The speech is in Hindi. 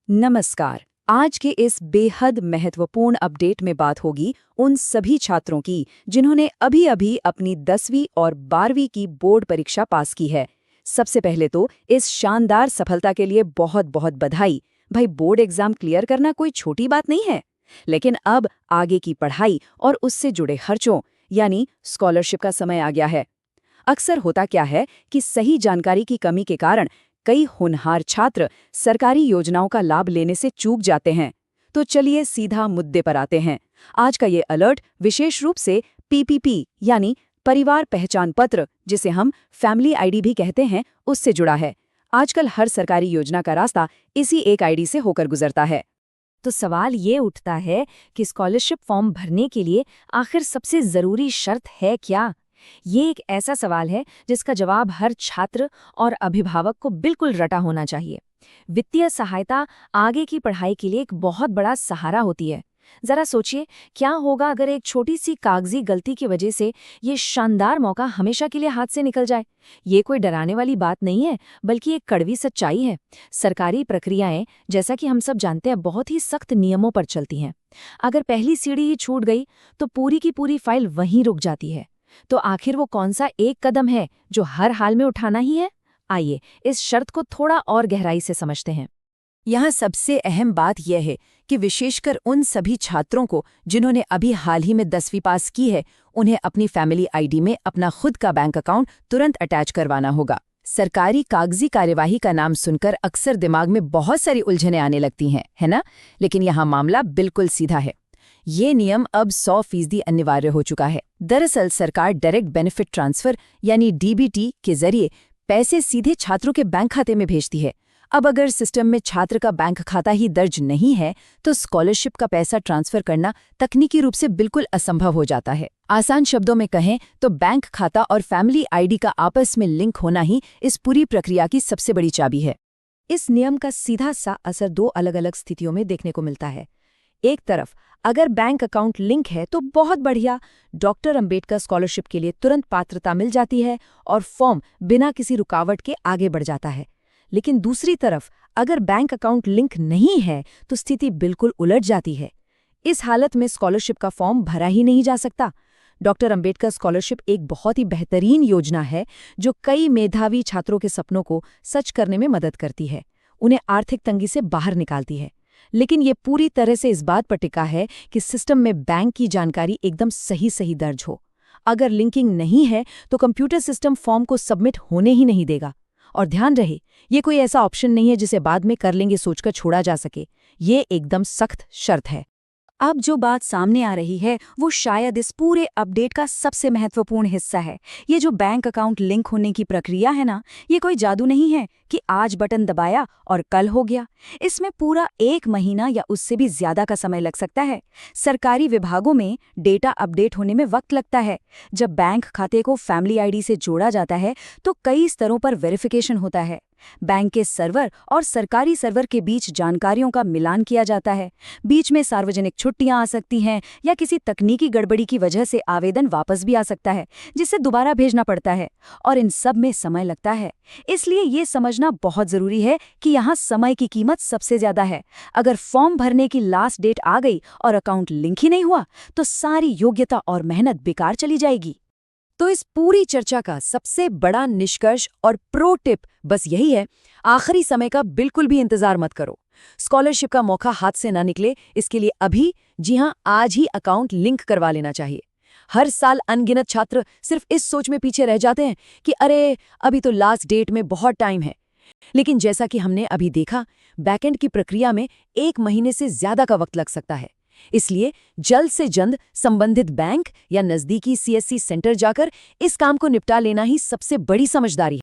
नमस्कार। आज के इस बेहद महत्वपूर्ण अपडेट में बात होगी उन सभी छात्रों की जिन्होंने अभी-अभी अपनी 10वीं और 12वीं की बोर्ड परीक्षा पास की है। सबसे पहले तो इस शानदार सफलता के लिए बहुत-बहुत बधाई। भाई, बोर्ड एग्जाम क्लियर करना कोई छोटी बात नहीं है। लेकिन अब आगे की पढ़ाई और उससे जुड़े खर्चों यानी स्कॉलरशिप का समय आ गया है। अक्सर होता क्या है कि सही जानकारी की कमी के कारण कई होनहार छात्र सरकारी योजनाओं का लाभ लेने से चूक जाते हैं। तो चलिए सीधा मुद्दे पर आते हैं। आज का ये अलर्ट विशेष रूप से पीपीपी यानी परिवार पहचान पत्र, जिसे हम फैमिली आईडी भी कहते हैं, उससे जुड़ा है। आजकल हर सरकारी योजना का रास्ता इसी एक आईडी से होकर गुजरता है। तो सवाल ये उठता है कि स्कॉलरशिप फॉर्म भरने के लिए आखिर सबसे जरूरी शर्त है क्या? ये एक ऐसा सवाल है जिसका जवाब हर छात्र और अभिभावक को बिल्कुल रटा होना चाहिए। वित्तीय सहायता आगे की पढ़ाई के लिए एक बहुत बड़ा सहारा होती है। जरा सोचिए, क्या होगा अगर एक छोटी सी कागजी गलती की वजह से ये शानदार मौका हमेशा के लिए हाथ से निकल जाए? ये कोई डराने वाली बात नहीं है, बल्कि एक कड़वी सच्चाई है। सरकारी प्रक्रियाएं, जैसा कि हम सब जानते हैं, बहुत ही सख्त नियमों पर चलती हैं। अगर पहली सीढ़ी ही छूट गई तो पूरी की पूरी फाइल वहीं रुक जाती है। तो आखिर वो कौन सा एक कदम है जो हर हाल में उठाना ही है? आइए इस शर्त को थोड़ा और गहराई से समझते हैं। यहाँ सबसे अहम बात यह है कि विशेषकर उन सभी छात्रों को जिन्होंने अभी हाल ही में 10वीं पास की है, उन्हें अपनी फैमिली आईडी में अपना खुद का बैंक अकाउंट तुरंत अटैच करवाना होगा। सरकारी कागजी कार्यवाही का नाम सुनकर अक्सर दिमाग में बहुत सारी उलझनें आने लगती हैं, है ना? लेकिन यहाँ मामला बिल्कुल सीधा है। ये नियम अब 100% अनिवार्य हो चुका है। दरअसल सरकार डायरेक्ट बेनिफिट ट्रांसफर यानी डीबीटी के जरिए पैसे सीधे छात्रों के बैंक खाते में भेजती है। अब अगर सिस्टम में छात्र का बैंक खाता ही दर्ज नहीं है तो स्कॉलरशिप का पैसा ट्रांसफर करना तकनीकी रूप से बिल्कुल असंभव हो जाता है। आसान शब्दों में कहें तो बैंक खाता और फैमिली आईडी का आपस में लिंक होना ही इस पूरी प्रक्रिया की सबसे बड़ी चाबी है। इस नियम का सीधा सा असर दो अलग-अलग स्थितियों में देखने को मिलता है। एक तरफ अगर बैंक अकाउंट लिंक है तो बहुत बढ़िया, डॉक्टर अंबेडकर स्कॉलरशिप के लिए तुरंत पात्रता मिल जाती है और फॉर्म बिना किसी रुकावट के आगे बढ़ जाता है। लेकिन दूसरी तरफ अगर बैंक अकाउंट लिंक नहीं है तो स्थिति बिल्कुल उलट जाती है। इस हालत में स्कॉलरशिप का फॉर्म भरा ही नहीं जा सकता। डॉक्टर अंबेडकर स्कॉलरशिप एक बहुत ही बेहतरीन योजना है जो कई मेधावी छात्रों के सपनों को सच करने में मदद करती है, उन्हें आर्थिक तंगी से बाहर निकालती है। लेकिन ये पूरी तरह से इस बात पर टिका है कि सिस्टम में बैंक की जानकारी एकदम सही दर्ज हो। अगर लिंकिंग नहीं है तो कंप्यूटर सिस्टम फॉर्म को सबमिट होने ही नहीं देगा। और ध्यान रहे, ये कोई ऐसा ऑप्शन नहीं है जिसे बाद में कर लेंगे सोचकर छोड़ा जा सके। ये एकदम सख्त शर्त है। अब जो बात सामने आ रही है वो शायद इस पूरे अपडेट का सबसे महत्वपूर्ण हिस्सा है। ये जो बैंक अकाउंट लिंक होने की प्रक्रिया है ना, ये कोई जादू नहीं है कि आज बटन दबाया और कल हो गया। इसमें पूरा 1 महीना या उससे भी ज्यादा का समय लग सकता है। सरकारी विभागों में डेटा अपडेट होने में वक्त लगता है। जब बैंक खाते को फैमिली आईडी से जोड़ा जाता है तो कई स्तरों पर वेरिफिकेशन होता है। बैंक के सर्वर और सरकारी सर्वर के बीच जानकारियों का मिलान किया जाता है। बीच में सार्वजनिक छुट्टियां आ सकती हैं या किसी तकनीकी गड़बड़ी की वजह से आवेदन वापस भी आ सकता है, जिसे दोबारा भेजना पड़ता है। और इन सब में समय लगता है। इसलिए ये समझना बहुत जरूरी है कि यहाँ समय की कीमत सबसे ज्यादा है। अगर फॉर्म भरने की लास्ट डेट आ गई और अकाउंट लिंक ही नहीं हुआ तो सारी योग्यता और मेहनत बेकार चली जाएगी। तो इस पूरी चर्चा का सबसे बड़ा निष्कर्ष और प्रो टिप बस यही है, आखिरी समय का बिल्कुल भी इंतजार मत करो। स्कॉलरशिप का मौका हाथ से ना निकले, इसके लिए अभी, जी हां, आज ही अकाउंट लिंक करवा लेना चाहिए। हर साल अनगिनत छात्र सिर्फ इस सोच में पीछे रह जाते हैं कि अरे अभी तो लास्ट डेट में बहुत टाइम है। लेकिन जैसा कि हमने अभी देखा, बैकएंड की प्रक्रिया में 1 महीने से ज्यादा का वक्त लग सकता है। इसलिए जल्द से जल्द संबंधित बैंक या नजदीकी सीएससी सेंटर जाकर इस काम को निपटा लेना ही सबसे बड़ी समझदारी है।